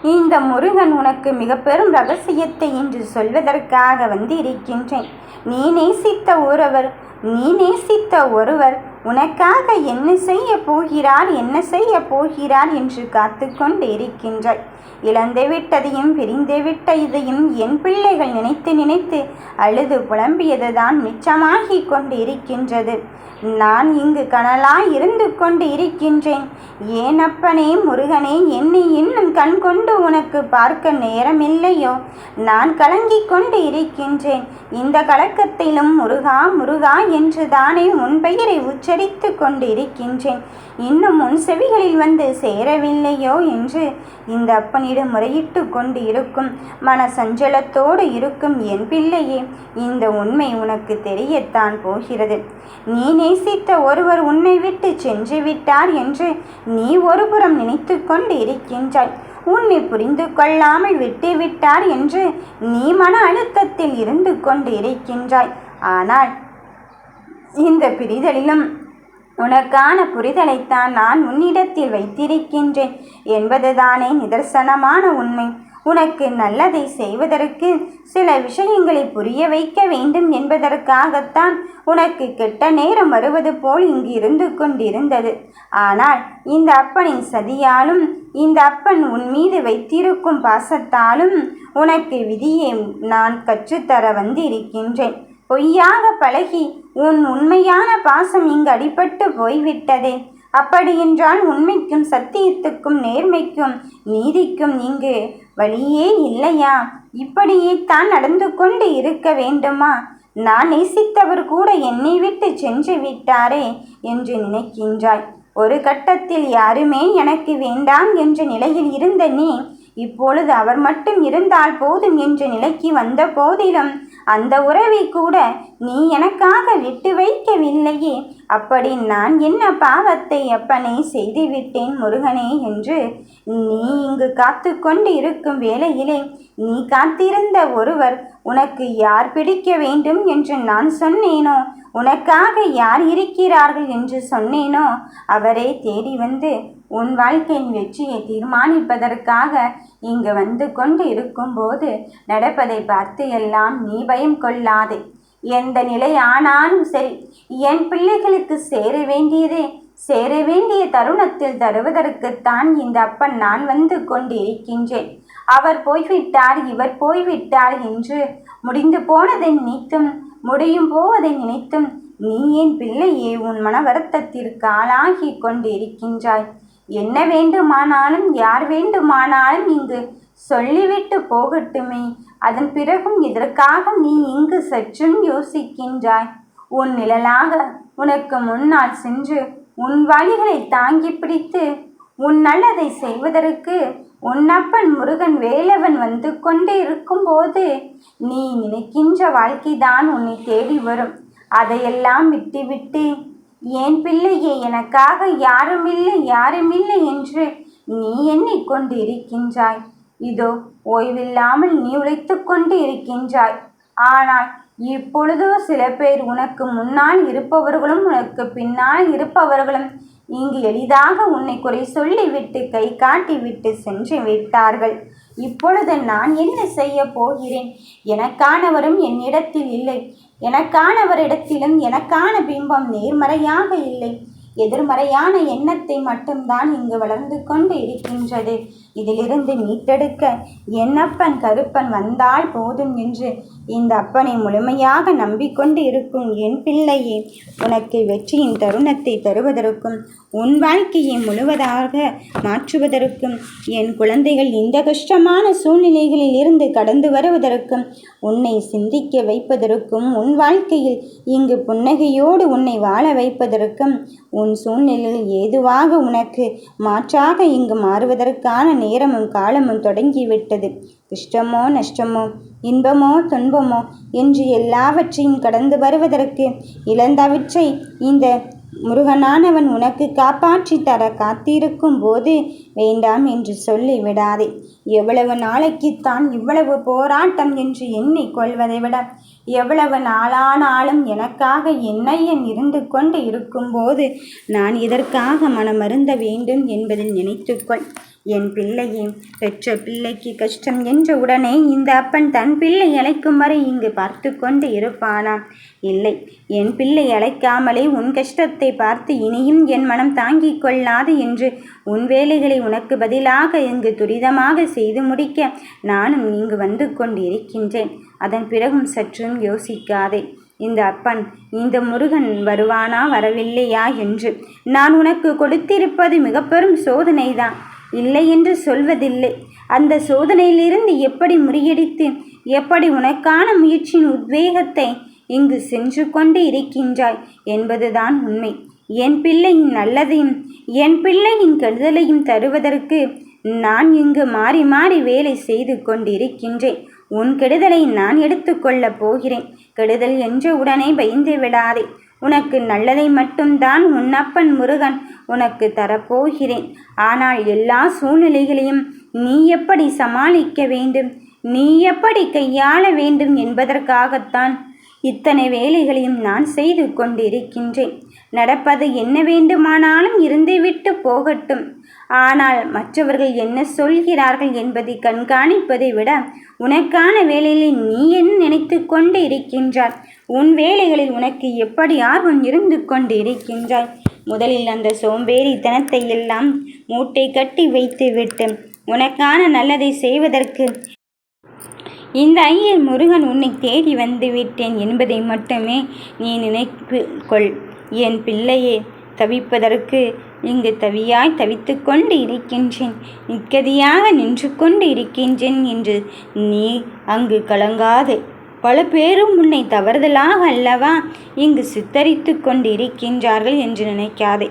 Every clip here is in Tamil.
இந்த முருகன் உனக்கு மிக பெரும் ரகசியத்தை இன்று சொல்வதற்காக வந்திருக்கின்றேன். நீ நேசித்த ஒருவர் உனக்காக என்ன செய்ய போகிறார் என்று காத்து கொண்டு இருக்கின்றாய். இழந்து விட்டதையும் பிரிந்து விட்டதையும் என் பிள்ளைகள் நினைத்து நினைத்து அழுது புலம்பியதுதான் மிச்சமாகி கொண்டு இருக்கின்றது. நான் இங்கு கனலாய் இருந்து கொண்டு இருக்கின்றேன். ஏன் அப்பனே முருகனே, என்னை இன்னும் கண் கொண்டு உனக்கு பார்க்க நேரமில்லையோ? நான் கலங்கிக் கொண்டு இருக்கின்றேன். இந்த கலக்கத்திலும் முருகா முருகா என்று தானே உன் பெயரை உச்சரித்து கொண்டு இருக்கின்றேன். இன்னும் உன் செவிகளில் வந்து சேரவில்லையோ என்று இந்த அப்பனிடம் முறையிட்டு கொண்டு இருக்கும் மன சஞ்சலத்தோடு இருக்கும் என் பிள்ளையே, இந்த உண்மை உனக்கு தெரியத்தான் போகிறது. நீ நேசித்த ஒருவர் உன்னை விட்டு சென்று விட்டார் என்று நீ ஒருபுறம் நினைத்து கொண்டு இருக்கின்றாய். உன்னை புரிந்து கொள்ளாமல் விட்டுவிட்டார் என்று நீ மன அழுத்தத்தில் இருந்து கொண்டு இருக்கின்றாய். ஆனால் இந்த பிரிதலிலும் உனக்கான புரிதலைத்தான் நான் உன்னிடத்தில் வைத்திருக்கின்றேன் என்பதுதானே நிதர்சனமான உண்மை. உனக்கு நல்லதை செய்வதற்கு சில விஷயங்களை புரிய வைக்க வேண்டும் என்பதற்காகத்தான் உனக்கு கெட்ட நேரம் வருவது போல் இங்கு இருந்து கொண்டிருந்தது. ஆனால் இந்த அப்பனின் சதியாலும் இந்த அப்பன் உன் மீது வைத்திருக்கும் பாசத்தாலும் உனக்கு விதியை நான் கற்றுத்தர வந்திருக்கின்றேன். பொய்யாக பழகி உன் உண்மையான பாசம் இங்கு அடிபட்டு போய்விட்டதே. அப்படியென்றால் உண்மைக்கும் சத்தியத்துக்கும் நேர்மைக்கும் நீதிக்கும் இங்கு வழியே இல்லையா? இப்படியே தான் நடந்து கொண்டு இருக்க வேண்டுமா? நான் நேசித்தவர் கூட என்னை விட்டு சென்று விட்டாரே என்று நினைக்கின்றாய். ஒரு கட்டத்தில் யாருமே எனக்கு வேண்டாம் என்ற நிலையில் இருந்த நீ இப்பொழுது அவர் மட்டும் இருந்தால் போதும் என்ற நிலைக்கு வந்த போதிலும் அந்த உறவை கூட நீ எனக்காக விட்டு வைக்கவில்லையே. அப்படி நான் என்ன பாவத்தை அப்பனே செய்துவிட்டேன் முருகனே என்று நீ இங்கு காத்து கொண்டு இருக்கும் வேளையிலே நீ காத்திருந்த ஒருவர் உனக்கு யார் பிடிக்க வேண்டும் என்று நான் சொன்னேனோ, உனக்காக யார் இருக்கிறார்கள் என்று சொன்னேனோ அவரே தேடி வந்து உன் வாழ்க்கையின் வெற்றியை தீர்மானிப்பதற்காக இங்கு வந்து கொண்டு இருக்கும்போது நடப்பதை பார்த்து எல்லாம் நீ பயம் கொள்ளாதே. எந்த நிலை ஆனாலும் சரி, என் பிள்ளைகளுக்கு சேர வேண்டிய தருணத்தில் தருவதற்குத்தான் இந்த அப்பன் நான் வந்து கொண்டிருக்கின்றேன். அவர் போய்விட்டார், இவர் போய்விட்டார் என்று முடிந்து போனதை நினைத்தும் முடியும் போவதை நினைத்தும் நீ என் பிள்ளையே உன் மன வருத்தத்திற்கு ஆளாகி கொண்டிருக்கின்றாய். என்ன வேண்டுமானாலும் யார் வேண்டுமானாலும் இங்கு சொல்லிவிட்டு போகட்டுமே. அதன் பிறகும் இதற்காக நீ இங்கு சற்றும் யோசிக்கின்றாய். உன் நிழலாக உனக்கு முன்னால் சென்று உன் வழிகளை தாங்கி பிடித்து உன் நல்லதை செய்வதற்கு உன் அப்பன் முருகன் வேலவன் வந்து கொண்டே இருக்கும்போது நீ நினைக்கின்ற வாழ்க்கைதான் உன்னை தேடி வரும். அதையெல்லாம் விட்டுவிட்டு என் பிள்ளையே எனக்காக யாருமில்லை என்று நீ எண்ணிக்கொண்டு இருக்கின்றாய். இதோ ஓய்வில்லாமல் நீ உழைத்து கொண்டு இருக்கின்றாய். ஆனால் இப்பொழுதோ சில பேர் உனக்கு முன்னால் இருப்பவர்களும் உனக்கு பின்னால் இருப்பவர்களும் இங்கு எளிதாக உன்னை குறை சொல்லிவிட்டு கை காட்டிவிட்டு சென்று விட்டார்கள். இப்பொழுது நான் என்ன செய்ய போகிறேன்? எனக்கானவரும் என்னிடத்தில் இல்லை. எனக்கானவரிடத்திலும் எனக்கான பிம்பம் நேர்மறையாக இல்லை. எதிர்மறையான எண்ணத்தை மட்டும்தான் இங்கு வளர்ந்து கொண்டு இருக்கின்றது. இதிலிருந்து மீட்டெடுக்க என்னப்பன் கருப்பன் வந்தால் போதும் என்று இந்த அப்பனை முழுமையாக நம்பிக்கொண்டு இருக்கும் என் பிள்ளையே, உனக்கு வெற்றியின் தருணத்தை தருவதற்கும் உன் வாழ்க்கையை முழுவதாக மாற்றுவதற்கும் என் குழந்தைகள் இந்த கஷ்டமான சூழ்நிலைகளில் இருந்து கடந்து வருவதற்கும் உன்னை சிந்திக்க வைப்பதற்கும் உன் வாழ்க்கையில் இங்கு புன்னகையோடு உன்னை வாழ வைப்பதற்கும் உன் சூழ்நிலையில் ஏதுவாக உனக்கு மாற்றாக இங்கு மாறுவதற்கான நேரமும் காலமும் தொடங்கிவிட்டது. இஷ்டமோ நஷ்டமோ இன்பமோ துன்பமோ என்று எல்லாவற்றையும் கடந்து வருவதற்கு இழந்தவற்றை இந்த முருகனானவன் உனக்கு காப்பாற்றி தர காத்திருக்கும் போது வேண்டாம் என்று சொல்லி விடாதே. எவ்வளவு நாளைக்குத்தான் இவ்வளவு போராட்டம் என்று எண்ணிக்கொள்வதை விட எவ்வளவு நாளானாலும் எனக்காக என்னையன் இருந்து கொண்டு இருக்கும்போது நான் இதற்காக மனமருந்த வேண்டும் என்பதில் நினைத்துக்கொள். என் பிள்ளையே, பெற்ற பிள்ளைக்கு கஷ்டம் என்ற உடனே இந்த அப்பன் தன் பிள்ளை அழைக்கும் வரை இங்கு பார்த்து கொண்டு இருப்பானாம்? இல்லை, என் பிள்ளை அழைக்காமலே உன் கஷ்டத்தை பார்த்து இனியும் என் மனம் தாங்கிக் கொள்ளாது என்று உன் வேலைகளை உனக்கு பதிலாக இங்கு துரிதமாக செய்து முடிக்க நானும் இங்கு வந்து கொண்டிருக்கின்றேன். அதன் பிறகும் சற்றும் யோசிக்காதே. இந்த அப்பன், இந்த முருகன் வருவானா வரவில்லையா என்று நான் உனக்கு கொடுத்திருப்பது மிக பெரும் சோதனைதான். இல்லை என்று சொல்வதில்லை. அந்த சோதனையிலிருந்து எப்படி முறியடித்து எப்படி உனக்கான முயற்சியின் உத்வேகத்தை இங்கு சென்று கொண்டு இருக்கின்றாய் என்பதுதான் உண்மை. என் பிள்ளையின் நல்லதையும் என் பிள்ளையின் கெடுதலையும் தருவதற்கு நான் இங்கு மாறி மாறி வேலை செய்து கொண்டிருக்கின்றேன். உன் கெடுதலை நான் எடுத்துக்கொள்ளப் போகிறேன். கெடுதல் என்ற உடனே பயந்து விடாதே. உனக்கு நல்லதை மட்டும்தான் உன் அப்பன் முருகன் உனக்கு தரப்போகிறேன். ஆனால் எல்லா சூழ்நிலைகளையும் நீ எப்படி சமாளிக்க வேண்டும், நீ எப்படி கையாள வேண்டும் என்பதற்காகத்தான் இத்தனை வேலைகளையும் நான் செய்து கொண்டிருக்கின்றேன். நடப்பது என்ன வேண்டுமானாலும் இருந்துவிட்டு போகட்டும். ஆனால் மற்றவர்கள் என்ன சொல்கிறார்கள் என்பதை கண்காணிப்பதை விட உனக்கான வேலையில் நீ என்ன நினைத்து கொண்டு இருக்கின்றாய், உன் வேலைகளில் உனக்கு எப்படி ஆர்வம் இருந்து கொண்டு இருக்கின்றாய். முதலில் அந்த சோம்பேறித்தனத்தை எல்லாம் மூட்டை கட்டி வைத்துவிட்டு உனக்கான நல்லதை செய்வதற்கு இந்த ஐயர் முருகன் உன்னை தேடி வந்து விட்டேன் என்பதை மட்டுமே நீ நினைப்பு கொள். என் பிள்ளையே, தவிப்பதற்கு இங்கு தவியாய் தவித்து கொண்டு இருக்கின்றேன், நிற்கதியாக நின்று கொண்டு இருக்கின்றேன் என்று நீ அங்கு கலங்காதே. பல பேரும் உன்னை தவறுதலாக அல்லவா இங்கு சித்தரித்து கொண்டு இருக்கின்றார்கள் என்று நினைக்காதே.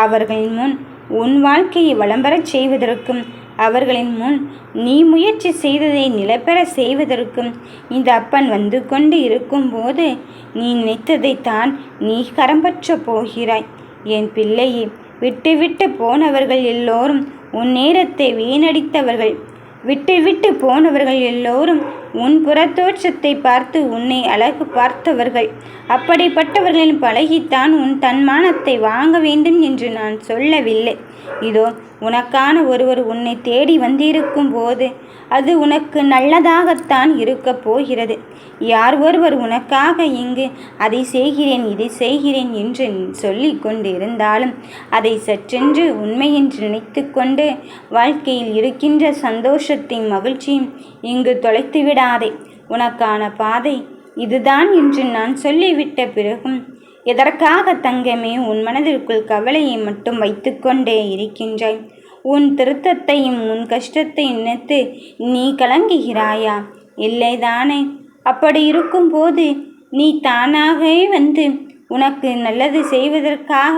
அவர்களின் முன் உன் வாழ்க்கையை வளம்பெறச் செய்வதற்கும் அவர்களின் முன் நீ முயற்சி செய்ததை நிலப்பெற செய்வதற்கும் இந்த அப்பன் வந்து கொண்டு இருக்கும்போது நீ நினைத்ததைத்தான் நீ கரம்பற்ற போகிறாய். என் பிள்ளையே, விட்டு போனவர்கள் எல்லோரும் உன் நேரத்தை வீணடித்தவர்கள். விட்டு போனவர்கள் எல்லோரும் உன் புறத்தோற்றத்தை பார்த்து உன்னை அழகு பார்த்தவர்கள். அப்படிப்பட்டவர்களின் பழகித்தான் உன் தன்மானத்தை வாங்க வேண்டும் என்று நான் சொல்லவில்லை. இதோ உனக்கான ஒருவர் உன்னை தேடி வந்திருக்கும் போது அது உனக்கு நல்லதாகத்தான் இருக்க போகிறது. யார் ஒருவர் உனக்காக இங்கு அதை செய்கிறேன் இதை செய்கிறேன் என்று சொல்லி கொண்டு இருந்தாலும் அதை சற்றென்று உண்மை என்று நினைத்து கொண்டு வாழ்க்கையில் இருக்கின்ற சந்தோஷத்தையும் மகிழ்ச்சியும் இங்கு தொலைத்து விடாதே. உனக்கான பாதை இதுதான் என்று நான் சொல்லிவிட்ட பிறகும் எதற்காக தங்கமே உன் மனதிற்குள் கவலையை மட்டும் வைத்து கொண்டே இருக்கின்றாய்? உன் திருத்தத்தையும் உன் கஷ்டத்தையும் நினைத்து நீ கலங்குகிறாயா? இல்லைதானே? அப்படி இருக்கும்போது நீ தானாகவே வந்து உனக்கு நல்லது செய்வதற்காக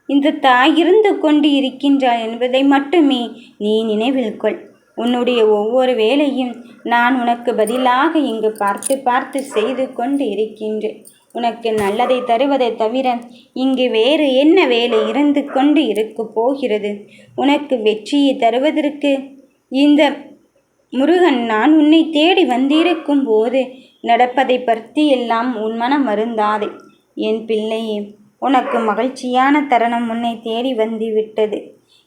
இந்த தாய் இருந்து கொண்டு இருக்கின்றாய் என்பதை மட்டுமே நீ நினைவில் கொள். உன்னுடைய ஒவ்வொரு வேலையும் நான் உனக்கு பதிலாக இங்கு பார்த்து செய்து கொண்டு இருக்கின்றேன். உனக்கு நல்லதை தருவதை தவிர இங்கு வேறு என்ன வேலை இருந்து கொண்டு இருக்க போகிறது? உனக்கு வெற்றியை தருவதற்கு இந்த முருகன் நான் உன்னை தேடி வந்திருக்கும் போது நடப்பதை பற்றி எல்லாம் உன் மனம் வருந்தாதே. என் பிள்ளையே, உனக்கு மகிழ்ச்சியான தருணம் உன்னை தேடி வந்து விட்டது.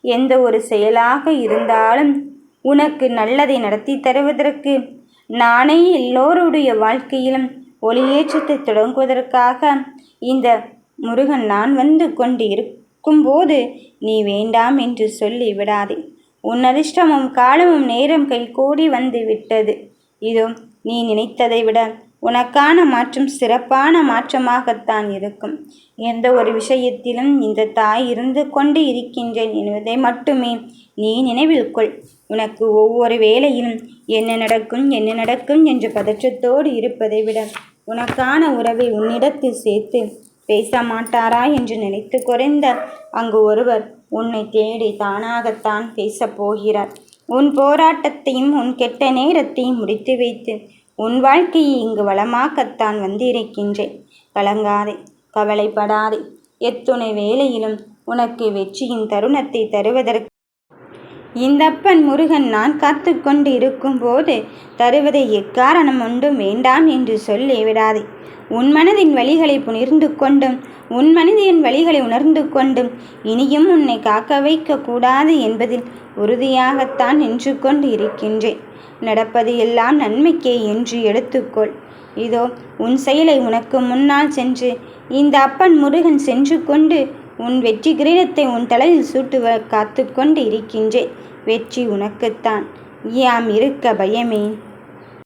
எந்த ஒரு செயலாக இருந்தாலும் உனக்கு நல்லதை நடத்தி தருவதற்கு நானே எல்லோருடைய வாழ்க்கையிலும் ஒளியேற்றத்தை தொடங்குவதற்காக இந்த முருகன் நான் வந்து கொண்டு இருக்கும்போது நீ வேண்டாம் என்று சொல்லி விடாதே. உன் அதிர்ஷ்டமும் காலமும் நேரம் கைகூடி வந்து விட்டது. இதோ நீ நினைத்ததை விட உனக்கான மாற்றம் சிறப்பான மாற்றமாகத்தான் இருக்கும். எந்த ஒரு விஷயத்திலும் இந்த தாய் இருந்து கொண்டு இருக்கின்றேன் என்பதை மட்டுமே நீ நினைவில் கொள். உனக்கு ஒவ்வொரு வேளையிலும் என்ன நடக்கும் என்ற பதற்றத்தோடு இருப்பதை விட உனக்கான உறவை உன்னிடத்தில் சேர்த்து பேச மாட்டாரா என்று நினைத்து குறைந்த அங்கு ஒருவர் உன்னை தேடி தானாகத்தான் பேசப் போகிறார். உன் போராட்டத்தையும் உன் கெட்ட நேரத்தையும் முடித்து வைத்து உன் வாழ்க்கையை இங்கு வளமாக்கத்தான் வந்திருக்கின்றேன். கலங்காதே, கவலைப்படாதே. எத்துணை வேளையிலும் உனக்கு வெற்றியின் தருணத்தை தருவதற்கு இந்தப்பன் முருகன் நான் காத்து கொண்டு இருக்கும்போது தருவதை எக்காரணம் ஒன்றும் வேண்டாம் என்று சொல்லி விடாதே. உன் மனதின் வழிகளை புனிர்ந்து கொண்டும் உன் மனதின் வழிகளை உணர்ந்து கொண்டும் இனியும் உன்னை காக்க வைக்க கூடாது என்பதில் உறுதியாகத்தான் நின்று கொண்டு இருக்கின்றேன். நடப்பது எல்லாம் நன்மைக்கே என்று எடுத்துக்கொள். இதோ உன் செயலை உனக்கு முன்னால் சென்று இந்த அப்பன் முருகன் சென்று கொண்டு உன் வெற்றி கிரீடத்தை உன் தலையில் சூட்டுவ காத்து கொண்டு இருக்கின்றேன். வெற்றி உனக்குத்தான். யாம் இருக்க பயமே.